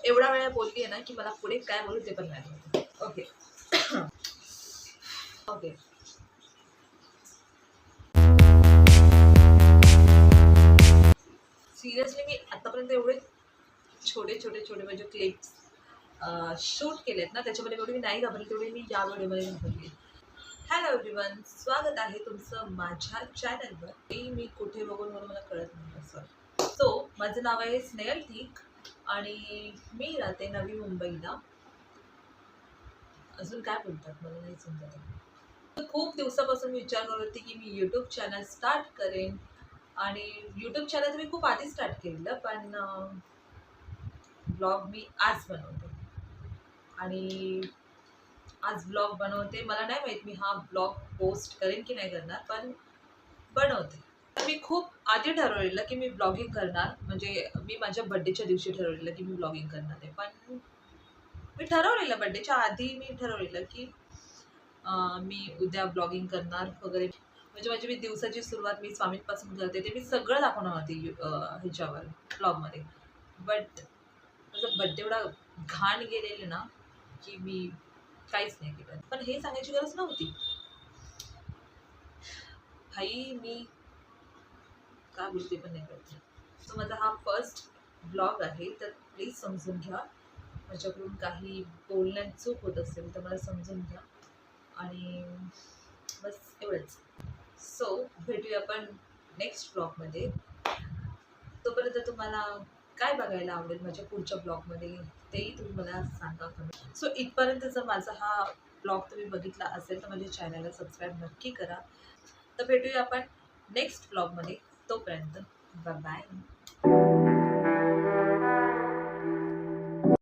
एवढा वेळा बोलली आहे ना की मला पुढे काय बोलू ते पण नाही माहिती. Okay okay. सिरियसली मी आतापर्यंत एवढे छोटे छोटे छोटे म्हणजे क्लिप्स शूट केलेत ना, त्याच्यामध्ये एवढी मी नाही घाबरली तेवढी मी या व्हिडिओमध्ये घाबरली. हॅलो एव्हरीवन, स्वागत आहे तुमचं माझ्या चॅनलवर. मी कुठे बघून म्हणून मला कळत नाही असं. सो माझं नाव आहे स्नेहल ठीक आणि मी राहते नवी मुंबईला. अजून काय बोलतात मला नाही समजत. खूप दिवसापासून विचार करत होते की मी यूट्यूब चॅनल स्टार्ट करेन आणि यूट्यूब चॅनल मी खूप आधी स्टार्ट केलेलं, पण ब्लॉग मी आज बनवते आणि आज ब्लॉग बनवते. मला नाही माहीत मी हा ब्लॉग पोस्ट करेन की नाही करणार, पण बनवते. मी खूप आधी ठरवलेलं की मी ब्लॉगिंग करणार, म्हणजे मी माझ्या बड्डेच्या दिवशी ठरवलेलं की मी ब्लॉगिंग करणार आहे. पण मी ठरवलेलं बड्डेच्या आधी मी ठरवलेलं की मी उद्या ब्लॉगिंग करणार वगैरे. म्हणजे माझी मी दिवसाची सुरुवात मी स्वामींपासून करते ते मी सगळं दाखवणार होते ह्याच्यावर ब्लॉगमध्ये. बट माझा बड्डे एवढा घाण गेलेलं ना की मी काहीच नाही केलं. पण हे सांगायची गरज नव्हती. भाई मी काय बोलते पण नाही करते. सो माझा हा फर्स्ट ब्लॉग आहे, तर प्लीज समजून घ्या. माझ्याकडून काही बोलण्यात चूक होत असेल तर मला समजून घ्या आणि बस एवढंच. सो भेटूया आपण नेक्स्ट ब्लॉगमध्ये. तोपर्यंत तुम्हाला काय बघायला आवडेल माझ्या पुढच्या ब्लॉगमध्ये तेही तुम्ही मला सांगा कमेंट. सो इथपर्यंत जर माझा हा ब्लॉग तुम्ही बघितला असेल तर माझ्या चॅनलला सबस्क्राईब नक्की करा. तर भेटूया आपण नेक्स्ट ब्लॉगमध्ये. तोपर्यंत बाय बाय.